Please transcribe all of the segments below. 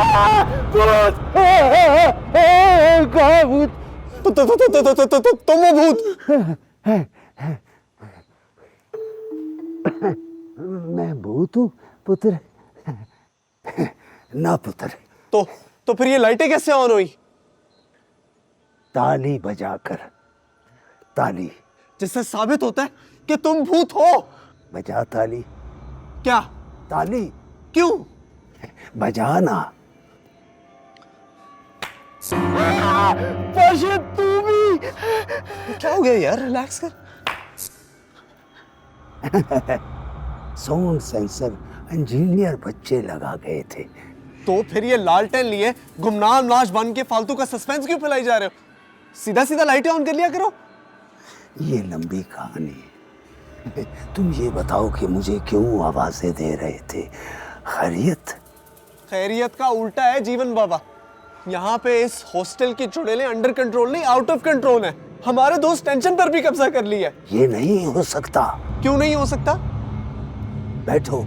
भूत! कहाँ है भूत? तुम वो भूत? मैं भूत हूँ पुत्र? ना पुत्र। तो फिर ये लाइटें कैसे ऑन हुई? ताली बजाकर। ताली। जिससे साबित होता है कि तुम भूत हो। बजा ताली। क्या? ताली क्यों? बजाना। पाशा तू भी? क्या हो गया यार, रिलैक्स कर। साउंड सेंसर इंजीनियर बच्चे लगा गए थे। तो फिर ये लालटेन लिए गुमनाम लाश बन के फालतू का सस्पेंस क्यों फैलाई जा रहे हो? सीधा सीधा लाइटें ऑन कर लिया करो। ये लंबी कहानी है। तुम ये बताओ कि मुझे क्यों आवाजें दे रहे थे? खैरियत? खैरियत का उल्टा है जीवन बाबा। यहाँ पे इस हॉस्टल की चुड़ैलें अंडर कंट्रोल नहीं, आउट ऑफ कंट्रोल है। हमारे दोस्त टेंशन पर भी कब्जा कर लिया है। ये नहीं हो सकता। क्यों नहीं हो सकता? बैठो।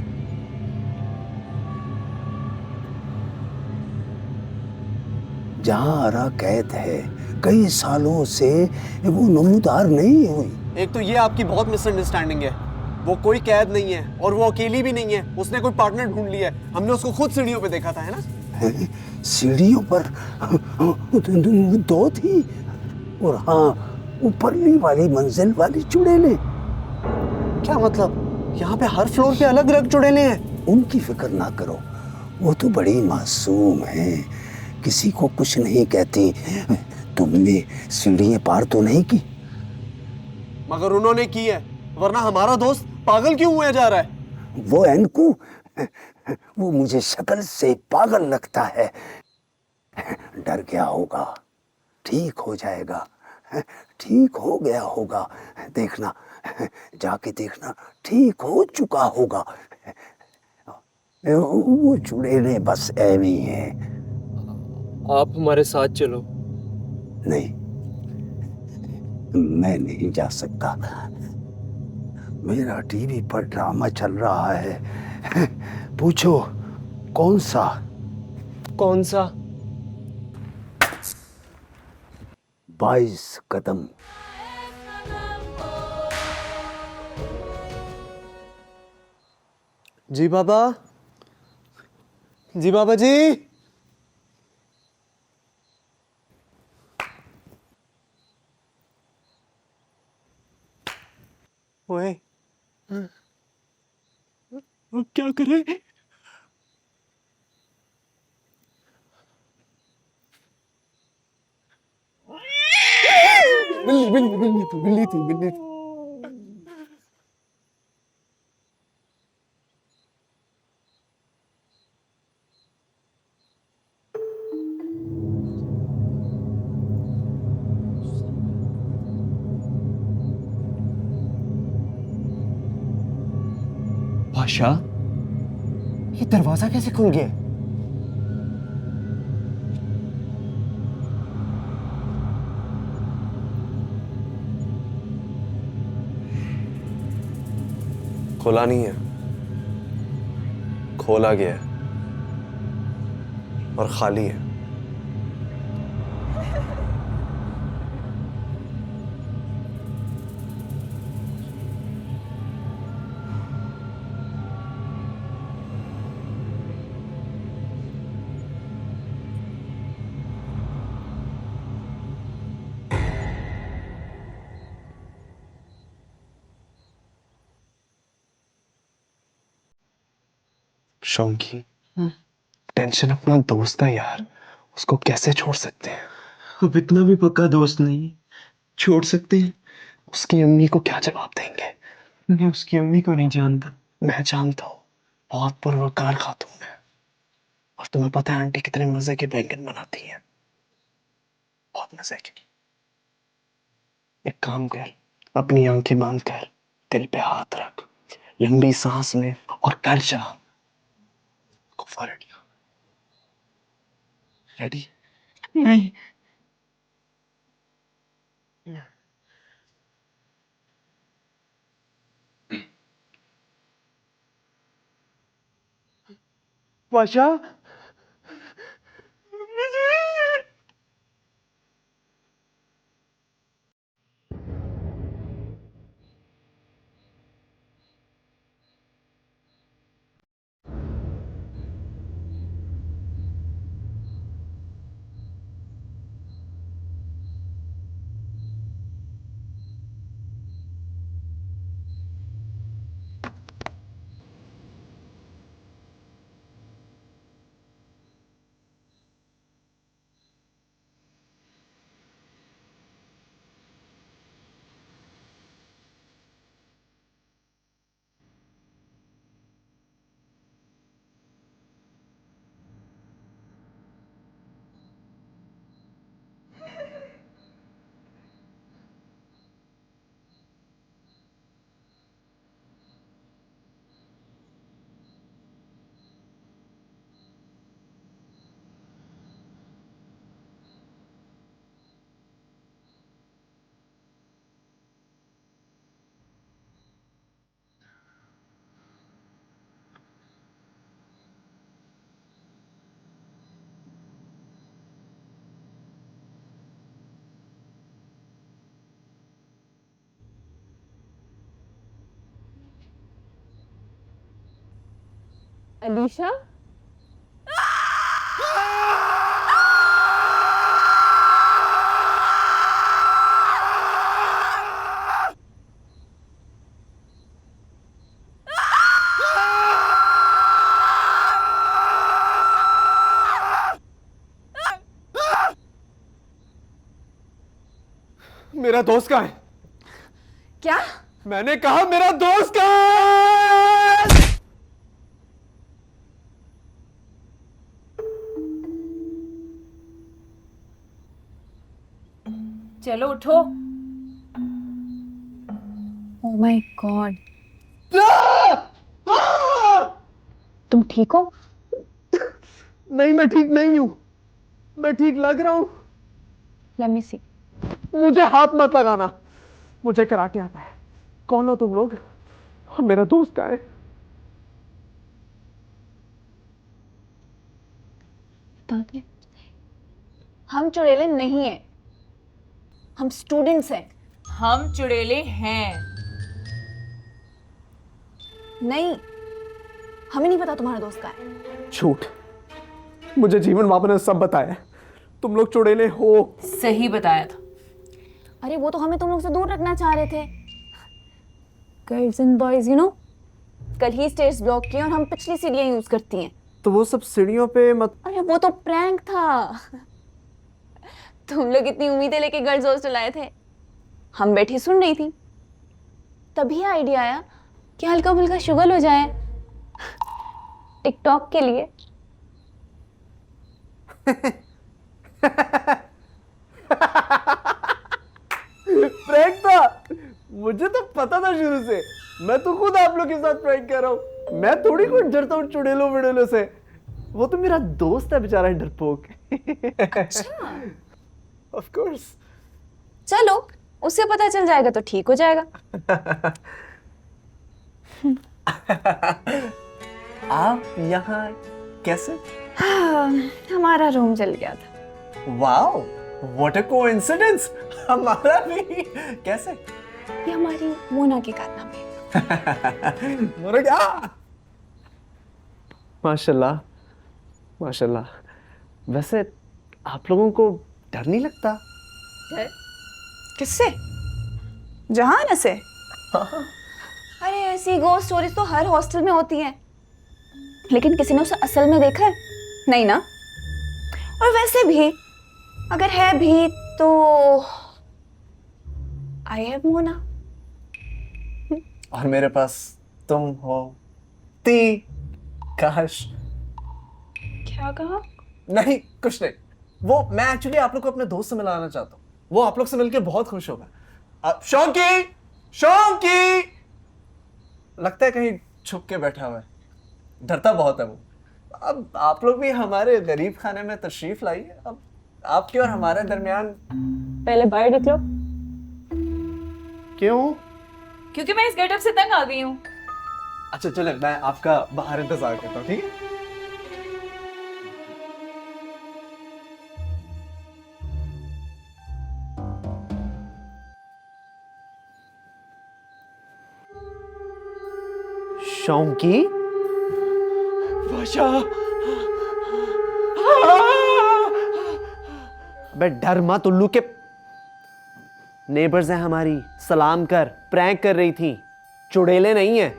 जहां आरा कैद है, कई सालों से वो नमूदार नहीं हुई। एक तो ये आपकी बहुत मिसअंडरस्टैंडिंग है। वो कोई कैद नहीं है और वो अकेली भी नहीं है। उसने कोई पार्टनर ढूंढ लिया है। हमने उसको खुद सीढ़ियों पे देखा था, है ना? सीढ़ियों पर दो थी, और हाँ, ऊपरली वाली मंजिल वाली चुड़ैलें। क्या मतलब? यहाँ पे हर फ्लोर पे अलग अलग चुड़ैलें हैं? उनकी फिक्र ना करो, वो तो बड़ी मासूम है, किसी को कुछ नहीं कहती। तुमने सीढ़ियां पार तो नहीं की? मगर उन्होंने की है, वरना हमारा दोस्त पागल क्यों हुआ जा रहा है? वो एनकू, वो मुझे शक्ल से पागल लगता है। डर गया होगा। ठीक हो जाएगा। ठीक हो गया होगा। देखना, जाके देखना, ठीक हो चुका होगा। वो चुड़ैलें बस ऐवी ही हैं। आप हमारे साथ चलो। नहीं, मैं नहीं जा सकता। मेरा टीवी पर ड्रामा चल रहा है। पूछो कौन सा? कौन सा? 22 कदम। जी बाबा। जी बाबा जी। ओए, अब क्या करें? बिल्ली बिल्ली बिल्ली थी, बिल्ली थी, बिल्ली थी। पाशा, ये दरवाजा कैसे खुल गया? खुला नहीं है, खोला गया है और खाली है। शौकी, टेंशन अपना दोस्त है यार, उसको कैसे छोड़ सकते हैं? अब इतना भी पक्का दोस्त नहीं है। छोड़ सकते हैं। उसकी अम्मी को क्या जवाब देंगे? मैं उसकी अम्मी को नहीं जानता। मैं जानता हूँ, बहुत पुरवकार खातून है। और तुम्हें पता है आंटी कितने मजे के बैंगन बनाती है? बहुत मजे के। एक काम कर, अपनी आंखें बंद कर, दिल पे हाथ रख, लंबी सांस ले और कर जा। Go for it. Ready? नहीं। पाशा, अलीशा। मेरा दोस्त कहाँ है? क्या? मैंने कहा मेरा दोस्त कहाँ है? चलो उठो। ओह माय गॉड, तुम ठीक हो? नहीं, मैं ठीक नहीं हूं। मैं ठीक लग रहा हूं। लेट मी सी। मुझे हाथ मत लगाना। मुझे कराटे आता है। कौन हो तुम लोग? और मेरा दोस्त कहाँ है? बताते, हम चुड़ैले नहीं हैं, हम स्टूडेंट्स हैं। हम चुड़ैले हैं। नहीं, हमें नहीं पता तुम्हारा दोस्त कहाँ है। झूठ। मुझे जीवन बाबा ने सब बताया। तुम लोग चुड़ैले हो। सही बताया था। अरे वो तो हमें तुम लोग से दूर रखना चाह रहे थे। Girls and boys you know, कल ही स्टेज ब्लॉक किए और हम पिछली सीढ़ियां यूज करती हैं। तो वो सब सीढ़ियों पे मत। अरे वो तो प्रैंक था। तुम लोग इतनी उम्मीदें लेके गर्ल्स हॉस्टल आए थे, हम बैठी सुन रही थी, तभी आइडिया आया कि हल्का फुल्का शुगल हो जाए टिकटॉक के लिए। प्रैंक था। मुझे तो पता था शुरू से। मैं तो खुद आप लोग के साथ प्रैंक कर रहा हूं। मैं थोड़ी कुछ डरता हूँ चुड़ैलों विड़ैलों से। वो तो मेरा दोस्त है बेचारा डरपोक। अच्छा। Of course. चलो, उससे पता चल जाएगा तो ठीक हो जाएगा। आप यहाँ कैसे? हमारा रूम चल गया था। Wow, what a coincidence. हमारा भी। कैसे? ये हमारी मोना के कारनामे। मर गया। माशाल्लाह, माशाल्लाह। वैसे आप लोगों को डर नहीं लगता? किससे? जहान से? अरे ऐसी गोस्ट स्टोरीज तो हर हॉस्टल में होती हैं, लेकिन किसी ने उसे असल में देखा है? नहीं ना। और वैसे भी अगर है भी तो आई हैव मोना। और मेरे पास तुम हो। ती काश। क्या कहा? नहीं, कुछ नहीं। वो मैं एक्चुअली आप लोग को अपने दोस्त से मिलाना चाहता हूँ। वो आप लोग से मिलके बहुत खुश होगा। अब शौकी, शौकी लगता है कहीं छुप के बैठा हुआ है। डरता बहुत है वो। अब आप लोग भी हमारे गरीब खाने में तशरीफ लाइए। अब आपके और हमारे दरमियान। पहले बाहर निकलो। क्यों? क्योंकि मैं इस गेटअप से तंग आ गई हूँ। अच्छा चले, मैं आपका बाहर इंतजार करता हूँ, ठीक है? शौकी बादशाह। अबे डर मत उल्लू के। नेबर्स हैं हमारी, सलाम कर। प्रैंक कर रही थी, चुड़ैले नहीं है।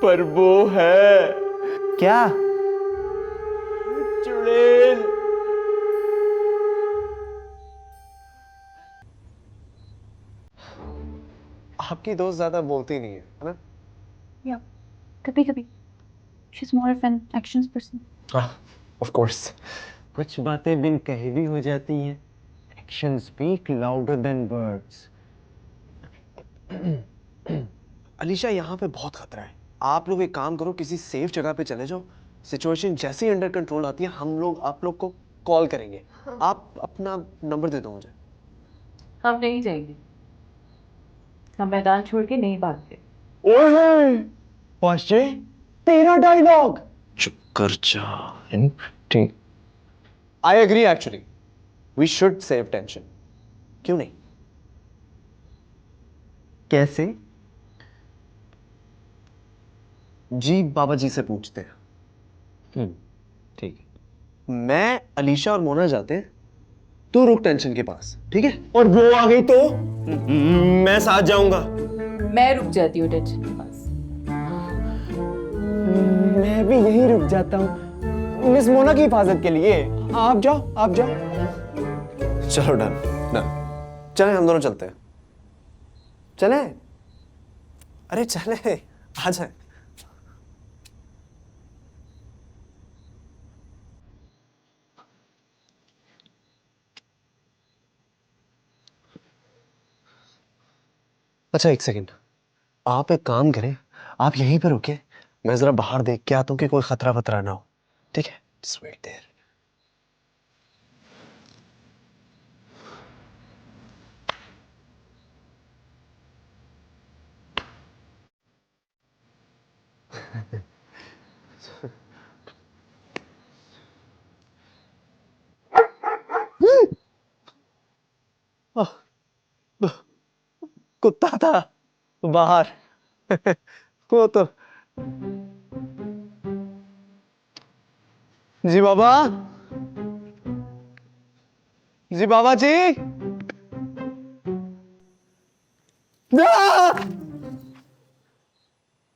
पर वो है। क्या? चुड़ैल। आपकी दोस्त ज्यादा बोलती नहीं है ना? या कभी कभी she is more of an actions person. Of course कुछ बातें बिन कही भी हो जाती हैं। Action speak louder than words. Alisha, यहाँ पे बहुत खतरा है। आप लोग एक काम करो, किसी सेफ जगह पे चले जाओ। सिचुएशन जैसे ही अंडर कंट्रोल आती है, हम लोग आप लोग को कॉल करेंगे। आप अपना नंबर दे दो मुझे। हम नहीं जाएंगे, हम मैदान छोड़ के नहीं भागते। ओए पाशे, तेरा डायलॉग। चुप कर जा। ठीक। I agree actually. We should save tension. क्यों नहीं? कैसे? जी बाबा जी से पूछते हैं। ठीक है। मैं, अलीशा और मोना जाते हैं, तू रुक टेंशन के पास, ठीक है? और वो आ गई तो मैं साथ जाऊंगा। मैं रुक जाती हूँ टेंशन के पास। मैं भी यहीं रुक जाता हूँ मिस मोना की हिफाजत के लिए। आप जाओ, आप जाओ। चलो डन डन, चले हम दोनों चलते हैं। चले, अरे चले, आ जाए। अच्छा एक सेकंड, आप एक काम करें, आप यहीं पर रुके, मैं जरा बाहर देख के आता हूँ कि कोई खतरा वतरा ना हो, ठीक है? Just wait there. कुत्ता था बाहर। वो तो जी बाबा, जी बाबा जी।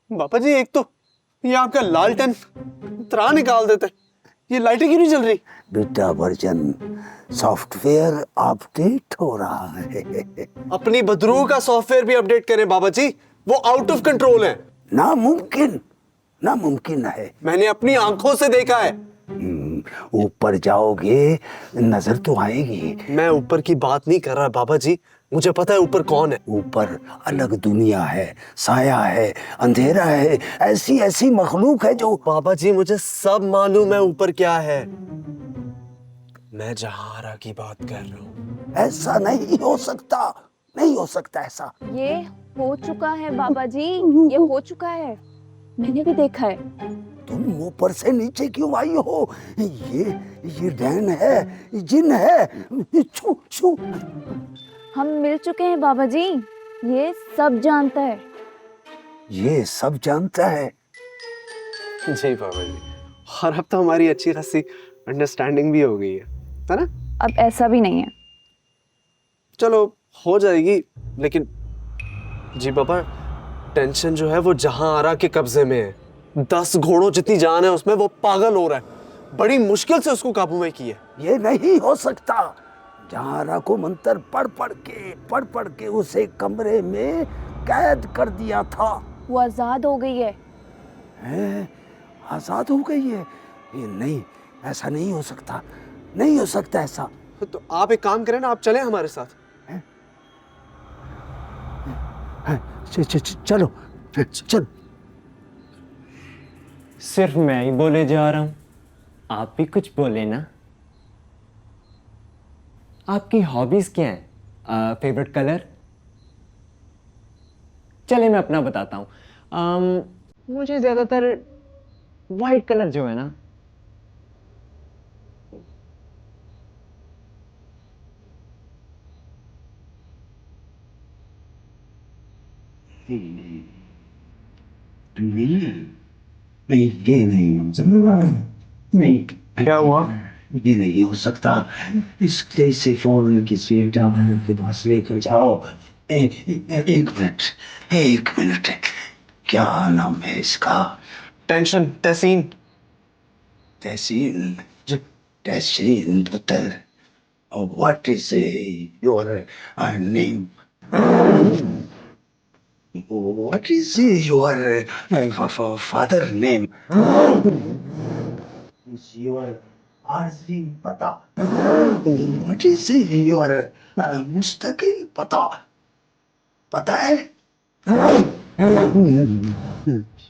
बाबा जी, एक तो ये आपका लालटेन त्राह निकाल देते, ये लाइटें क्यों नहीं जल रही? बेटा वर्जन सॉफ्टवेयर अपडेट हो रहा है। अपनी बदरू का सॉफ्टवेयर भी अपडेट करें बाबा जी, वो आउट ऑफ कंट्रोल है। नामुमकिन, नामुमकिन है। मैंने अपनी आंखों से देखा है। ऊपर जाओगे नजर तो आएगी। मैं ऊपर की बात नहीं कर रहा बाबा जी, मुझे पता है ऊपर कौन है। ऊपर अलग दुनिया है, साया है, अंधेरा है, ऐसी ऐसी मखलूक है जो। बाबा जी मुझे सब मालूम है ऊपर क्या है, मैं जहारा की बात कर रहा हूँ। ऐसा नहीं हो सकता, नहीं हो सकता ऐसा। ये हो चुका है बाबा जी, ये हो चुका है, मैंने भी देखा है। तुम ऊपर से नीचे क्यों आई हो? ये डैन है, जिन है। छू छू। हम मिल चुके हैं बाबा जी, ये सब जानता है। ये सब जानता है। जी बाबा जी, और अब तो हमारी अच्छी खासी अंडरस्टैंडिंग भी हो गई है ना? अब ऐसा भी नहीं है। चलो हो जाएगी, लेकिन जी बाबा टेंशन जो है वो जहां के कब्जे में है। 10 घोड़ों जितनी जान है उसमें, वो पागल हो रहा है, बड़ी मुश्किल से उसको काबू में किया। ये नहीं हो सकता। जहारा को मंत्र पढ़ पढ़ के उसे कमरे में कैद कर दिया था। वो आजाद हो गई है। हैं? आजाद हो गई है? ये नहीं, ऐसा नहीं हो सकता, नहीं हो सकता ऐसा। तो आप एक काम करें ना, आप चलें हमारे साथ। चलो चलो। सिर्फ मैं ही बोले जा रहा हूँ, आप भी कुछ बोले ना। आपकी हॉबीज क्या हैं? Favourite colour? चले मैं अपना बताता हूँ। मुझे ज्यादातर वाइट कलर जो है ना, नहीं, ये नहीं हो सकता। नहीं, क्या हुआ? ये नहीं हो सकता। इस जैसे फोन किसी डॉक्टर के पास लेकर जाओ। एक मिनट, एक मिनट। क्या नाम है इसका? टेंशन, तहसीन। तहसीन, तहसीन पुत्र। What is your name? What is your father name? Is your आरज़ी पता? What is your मुस्तकिल पता? पता है?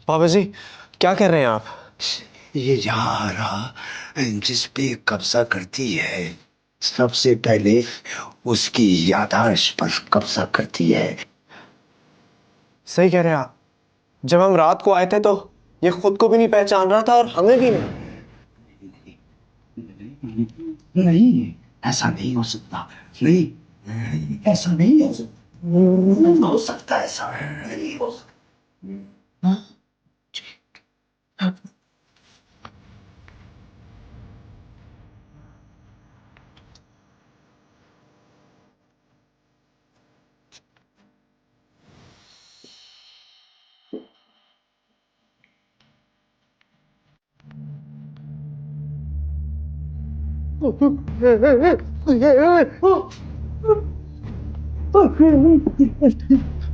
बाबा जी क्या कर रहे हैं आप? ये जहारा जिस पे कब्जा करती है, सबसे पहले उसकी याददाश्त पर कब्जा करती है। सही कह रहे हैं आप। जब हम रात को आए थे तो ये खुद को भी नहीं पहचान रहा था और हमें भी नहीं। नहीं, ऐसा नहीं हो सकता। नहीं, ऐसा नहीं हो सकता। नहीं हो सकता, ऐसा नहीं हो सकता।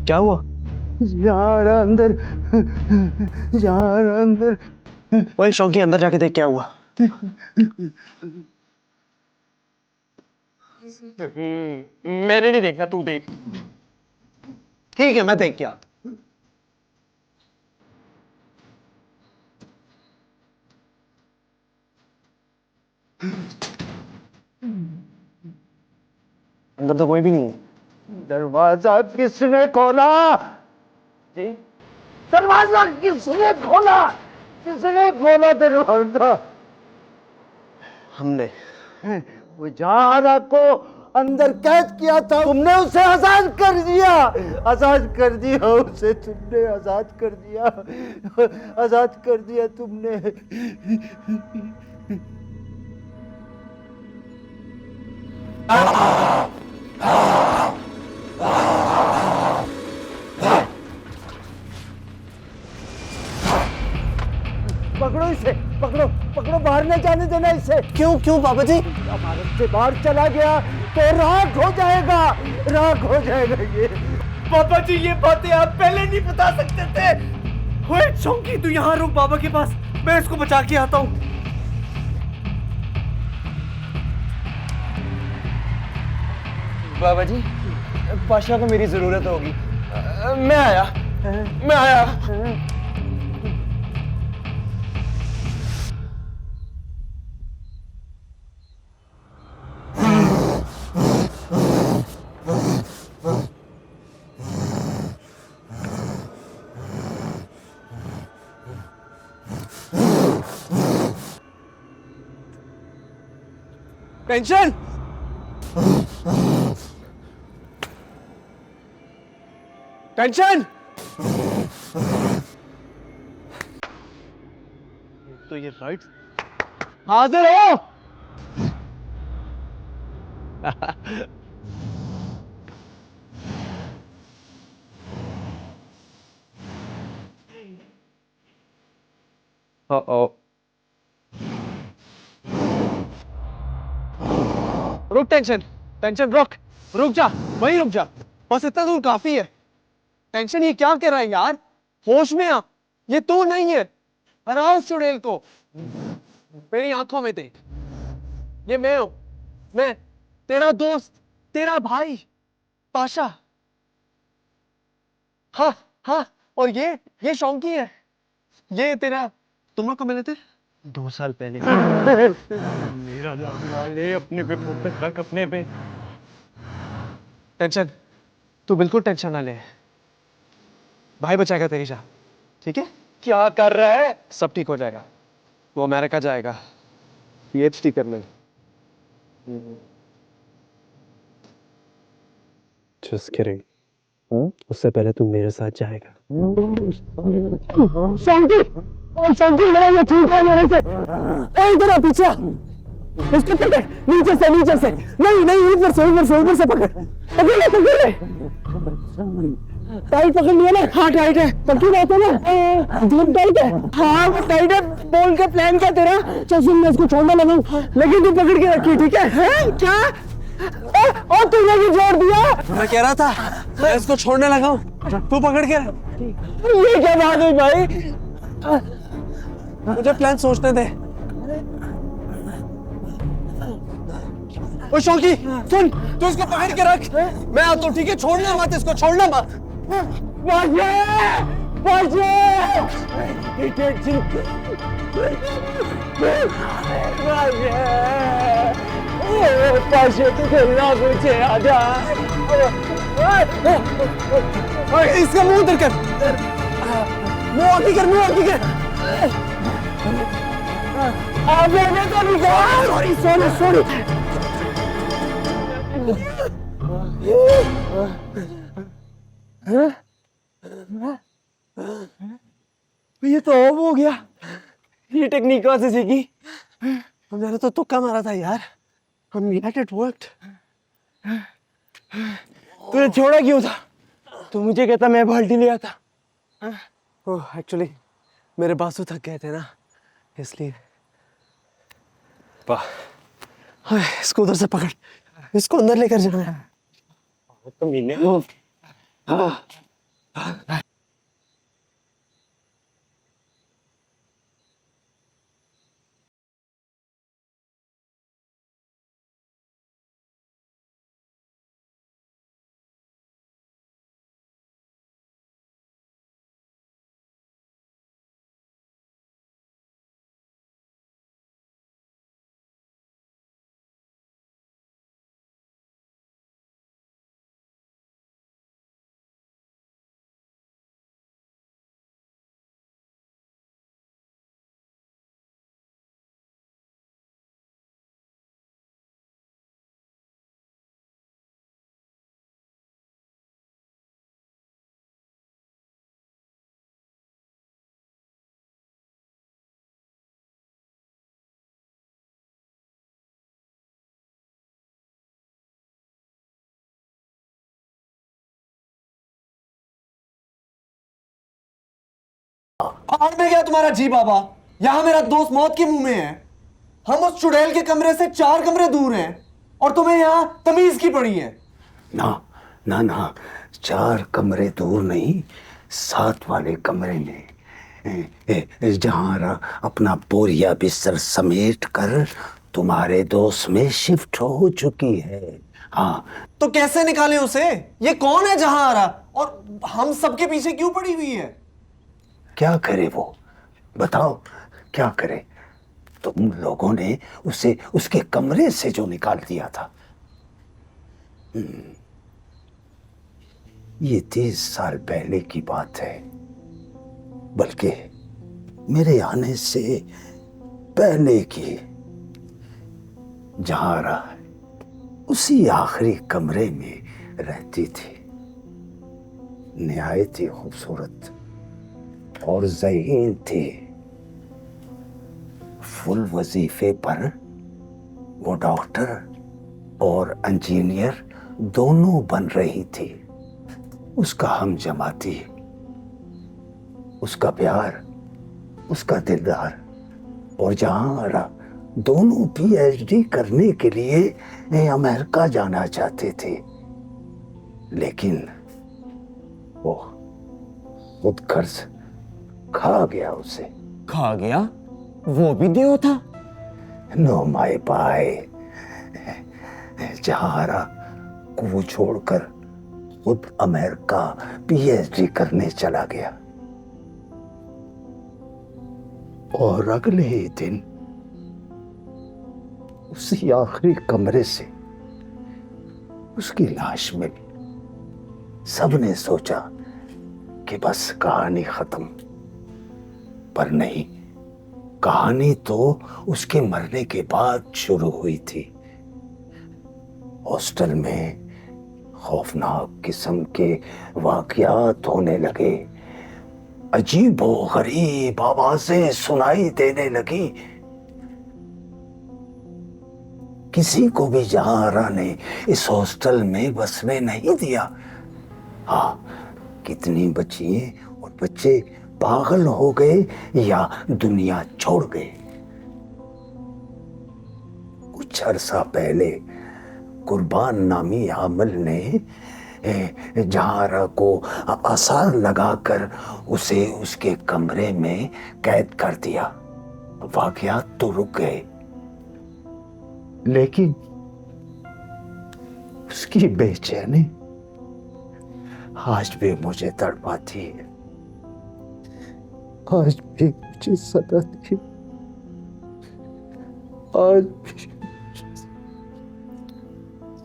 क्या हुआ? यार अंदर, यार अंदर। वही शौकी, अंदर जाके देख क्या हुआ। मैंने नहीं देखा, तू देख। ठीक है, मैं देख के आता। अंदर तो कोई भी नहीं है। दरवाजा किसने खोला? जी? दरवाजा किसने खोला? किसने खोला दरवाजा? हमने। मुजाहरा को अंदर कैद किया था तुमने, उसे आजाद कर दिया। आजाद कर दिया उसे तुमने, आजाद कर दिया, आजाद कर दिया तुमने। पकड़ो इसे, पकड़ो पकड़ो, बाहर नहीं जाने देना इसे। क्यों क्यों पापा जी? भारत से बाहर चला गया तो राख हो जाएगा, राख हो जाएगा ये। पापा जी, ये बातें आप पहले नहीं बता सकते थे। ओए शौकी, तू यहाँ रुक बाबा के पास, मैं इसको बचा के आता हूँ। बाबा जी, पाशा को मेरी जरूरत होगी। मैं आया, मैं आया। टेंशन। टेंशन। तो ये राइट हाजिर हो। ओ रुक टेंशन, टेंशन रुक, रुक जा, वहीं रुक जा, बस इतना दूर काफी है। टेंशन ये क्या कर रहा है यार? होश में आ, ये तू नहीं है। हराओ उस चुड़ैल को, मेरी आंखों में देख, ये मैं हूं, मैं तेरा दोस्त, तेरा भाई पाशा। हाँ हाँ, और ये शौकी है, ये तेरा। तुम लोग कब मिले थे? 2 साल पहले। मेरा ले अपने पे फोकस रख, अपने पे। टेंशन, तू बिल्कुल टेंशन ना ले, भाई बचाएगा तेरी जान, ठीक है? क्या कर रहा है? सब ठीक हो जाएगा, वो अमेरिका जाएगा PhD करने। Just kidding. उससे पहले तू मेरे साथ जाएगा। शांति मेरा ये ठीक है मेरे से। इधर आ, पीछे आ। इसको पकड़, नीचे से, नीचे से। नहीं नहीं, ऊपर से, ऊपर से, ऊपर से पकड़, पकड़ ले, पकड़ ले। टाइट पकड़ लिया ना? हाँ टाइट है, पक्की बात है ना? एकदम टाइट है। हाँ वो टाइट है। बोल के प्लान क्या तेरा? चल सुन, मैं इसको छोड़ना लगाऊं, लेकिन तू पकड़ के रखी, ठीक है? हैं? क्या? और तूने भी जोड़ दिया। मैं कह रहा था मैं इसको छोड़ने लगा हूँ, तू पकड़ के रख। ये क्या बात हुई भाई? मुझे प्लान सोचने दे। ओ शौकी सुन, तू इसको पकड़ के रख, मैं आता हूँ, ठीक है? छोड़ना मत इसको, छोड़ना मत। इसका मुंह उधर कर, मुंह आगे कर, मुंह आगे कर। Sorry sorry sorry. ये तो ऑफ हो गया। ये टेक्निक कहाँ से सीखी? मैंने तो तुक्का मारा था यार। हम इट वर्कड। तुझे छोड़ा क्यों था? तू मुझे कहता मैं बाल्टी ले आता। ओह एक्चुअली मेरे बासु थक गए थे ना, इसलिए। वाह, इसको उधर से पकड़, इसको अंदर लेकर जाना है। तो मिले और में गया तुम्हारा जी बाबा, यहां मेरा दोस्त मौत के मुंह में है। हम उस चुड़ैल के कमरे से 4 कमरे दूर हैं और तुम्हें यहां तमीज की पड़ी है। ना ना ना, 4 कमरे दूर नहीं, 7 वाले कमरे में जहां अपना बोरिया बिस्तर समेट कर तुम्हारे दोस्त में शिफ्ट हो चुकी है। हाँ, तो कैसे निकालें उसे? ये कौन है जहां आ रहा, और हम सबके पीछे क्यों पड़ी हुई है? क्या करे वो, बताओ क्या करे? तुम लोगों ने उसे उसके कमरे से जो निकाल दिया था। ये 30 साल पहले की बात है, बल्कि मेरे आने से पहले की। जहारा उसी आखिरी कमरे में रहती थी। निहायत ही खूबसूरत और ज़हीन थी। फुल वजीफे पर वो डॉक्टर और इंजीनियर दोनों बन रही थी। उसका हम जमाती, उसका प्यार, उसका दिलदार, और जहां दोनों पीएचडी करने के लिए अमेरिका जाना चाहते थे, लेकिन वो खुद कर्ज खा गया उसे। खा गया? वो भी देव था? नो माय बाय, जहारा को छोड़कर खुद अमेरिका पीएचडी करने चला गया। और अगले ही दिन उसी आखिरी कमरे से उसकी लाश मिली। सबने सोचा कि बस कहानी खत्म, पर नहीं, कहानी तो उसके मरने के बाद शुरू हुई थी। हॉस्टल में खौफनाक किस्म के वाकयात होने लगे। अजीबो गरीब आवाजें सुनाई देने लगी। किसी को भी जहारा ने इस हॉस्टल में बसने नहीं दिया। हाँ, कितनी बच्चियां और बच्चे पागल हो गए या दुनिया छोड़ गए। कुछ अरसा पहले कुर्बान नामी आमल ने जहारा को आसार लगाकर उसे उसके कमरे में कैद कर दिया। वाकयात तो रुक गए, लेकिन उसकी बेचैनी आज भी मुझे तड़पाती है। आज भी मुझे सताती है। आज भी।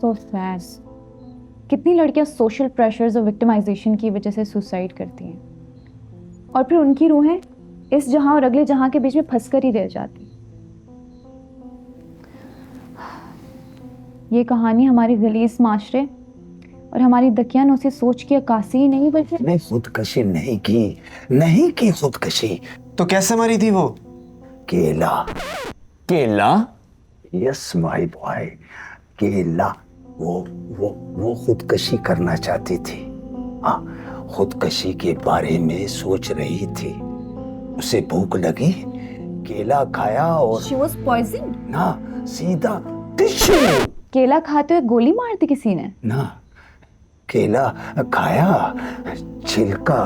So sad. कितनी लड़कियां सोशल प्रेशर्स और विक्टिमाइजेशन की वजह से सुसाइड करती हैं, और फिर उनकी रूहें इस जहां और अगले जहां के बीच में फंसकर ही रह जाती। ये कहानी हमारे गलीज माशरे और हमारी दकियानूसी सोच की अक्कासी ही नहीं, बल्कि मैंने खुदकशी नहीं की खुदकशी। तो कैसे मरी थी वो? केला। केला? यस माय बॉय, केला। वो खुदकशी करना चाहती थी। हाँ, खुदकशी के बारे में सोच रही थी। उसे भूख लगी, केला खाया और she was poisoned. ना, सीधा टिश्यू केला खाते हुए गोली मार दी किसी ने? ना, केला खाया, छिलका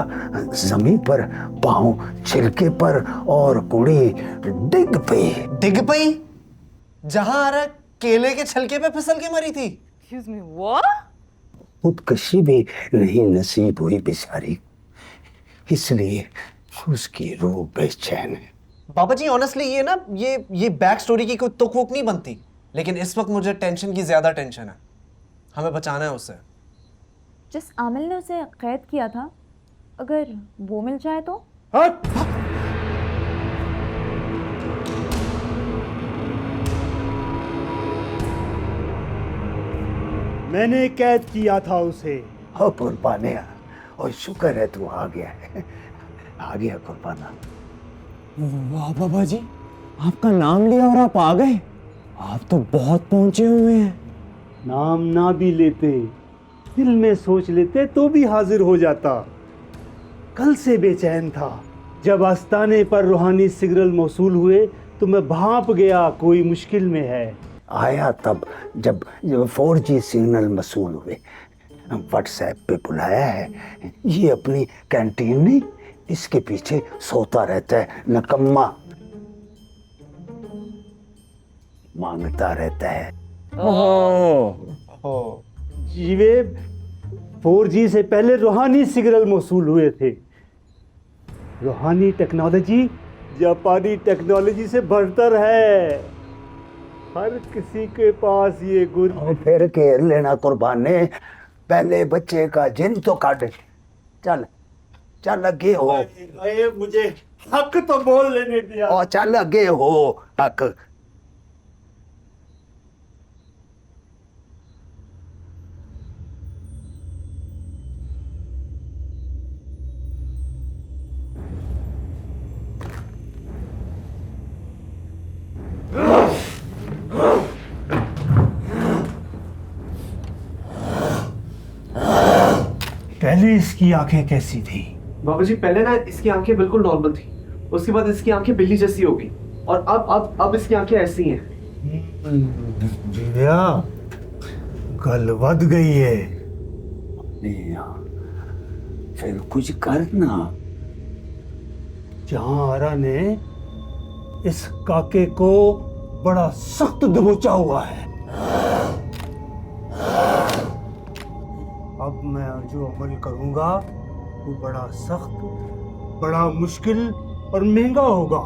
जमीन पर, पाँव छिलके पर और कुड़ी डिग पई। डिग पई? जहां आरा केले के छिलके पे फिसल के मरी थी। Excuse me, what? खुदकशी भी नहीं नसीब हुई बेचारी, इसलिए उसकी रूह बेचैन है। बाबा जी ऑनेस्टली ये ना ये बैक स्टोरी की कोई तुक वुक नहीं बनती, लेकिन इस वक्त मुझे टेंशन की ज्यादा टेंशन है। हमें बचाना है उससे। जिस आमिल ने उसे कैद किया था, अगर वो मिल जाए तो? मैंने कैद किया था उसे। हाँ कुर्बाने, और शुक्र है तू आ गया है, आ गया कुर्बाना। वाह बाबा जी, आपका नाम लिया और आप आ गए। आप तो बहुत पहुंचे हुए हैं। नाम ना भी लेते, दिल में सोच लेते तो भी हाजिर हो जाता। कल से बेचैन था, जब आस्ताने पर रूहानी सिग्नल मौसूल हुए तो मैं भाप गया कोई मुश्किल में है। आया तब जब 4G सिग्नल मसूल हुए, व्हाट्सएप पे बुलाया है। ये अपनी कैंटीन नहीं, इसके पीछे सोता रहता है, नकम्मा मांगता रहता है। जीवे 4G से पहले रूहानी सिग्नल मौसूल हुए थे। रूहानी टेक्नोलॉजी जापानी टेक्नोलॉजी से बढ़तर है। हर किसी के पास ये गुण। और फिर घेर लेना कुर्बाने, पहले बच्चे का जिन तो काट। चल चल अगे हो, अरे मुझे हक तो बोल लेने दिया। और चल अगे हो हक। पहले इसकी आंखें कैसी थी? बाबा जी पहले ना इसकी आंखें बिल्कुल नॉर्मल थी, उसके बाद इसकी आंखें बिल्ली जैसी हो गई, और अब इसकी आंखें ऐसी हैं। दिव्या, गल बद गई है। फिर कुछ करना। जहां आरा ने इस काके को बड़ा सख्त दबोचा हुआ है। अब मैं जो अमल करूंगा वो बड़ा सख्त, बड़ा मुश्किल और महंगा होगा।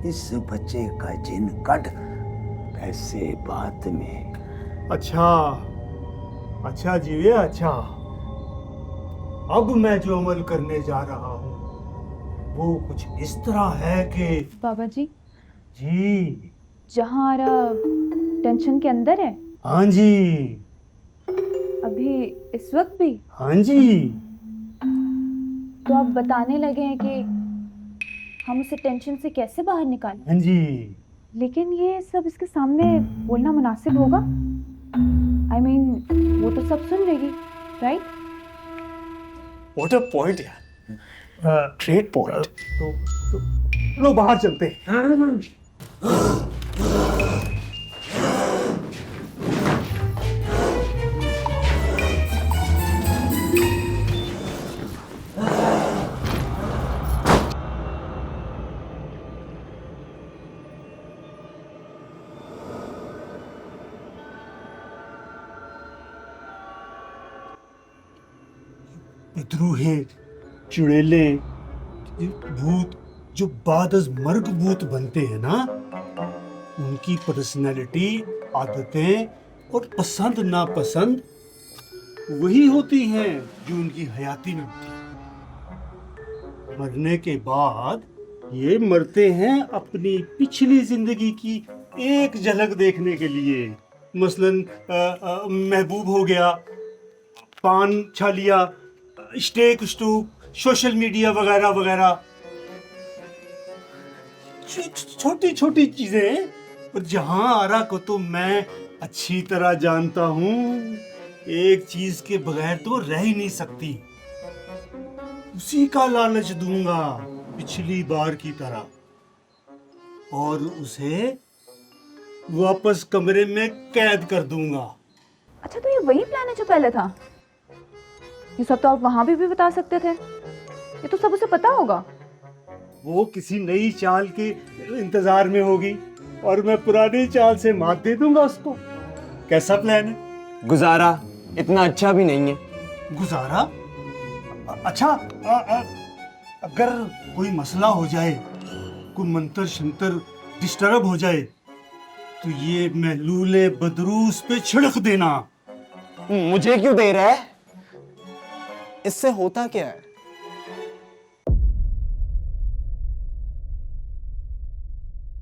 इस बच्चे का जिन कट, पैसे बाद में। अच्छा अच्छा जीवे, अच्छा। अब मैं जो अमल करने जा रहा हूँ वो कुछ इस तरह है कि बाबा जी, जी, जहाँ आरा टेंशन के अंदर है हाँ जी, अभी इस वक्त भी, हाँ जी, तो आप बताने लगे हैं कि हम उसे टेंशन से कैसे बाहर निकालें। हाँ जी। लेकिन ये सब इसके सामने बोलना मुनासिब होगा? I mean, वो तो सब सुन लेगी, राइट? व्हाट अ पॉइंट यार, ग्रेट पॉइंट। तो लो बाहर चलते हैं। विद्रोही, चुड़ैले, भूत जो बाद अज मर्ग भूत बनते हैं ना, उनकी पर्सनैलिटी, आदतें और पसंद नापसंद वही होती हैं जो उनकी हयाती में होती है। मरने के बाद ये मरते हैं अपनी पिछली जिंदगी की एक झलक देखने के लिए। मसलन महबूब हो गया, पान छा लिया, स्टेक स्टूक, सोशल मीडिया वगैरह वगैरह, छोटी छोटी चीजें। और जहां आरा को तो मैं अच्छी तरह जानता हूं, एक चीज के बगैर तो रह ही नहीं सकती। उसी का लालच दूंगा पिछली बार की तरह, और उसे वापस कमरे में कैद कर दूंगा। अच्छा, तो ये वही प्लान है जो पहले था? ये सब तो आप वहां भी बता सकते थे, ये तो सब उसे पता होगा। वो किसी नई चाल के इंतजार में होगी और मैं पुरानी चाल से मात दे दूंगा उसको। कैसा प्लान है? गुजारा इतना अच्छा भी नहीं है। गुजारा? अच्छा, अगर कोई मसला हो जाए, कोई मंतर शंतर डिस्टर्ब हो जाए, तो ये महलूले बदरूस पे छिड़क देना। मुझे क्यों दे रहा है? इससे होता क्या है?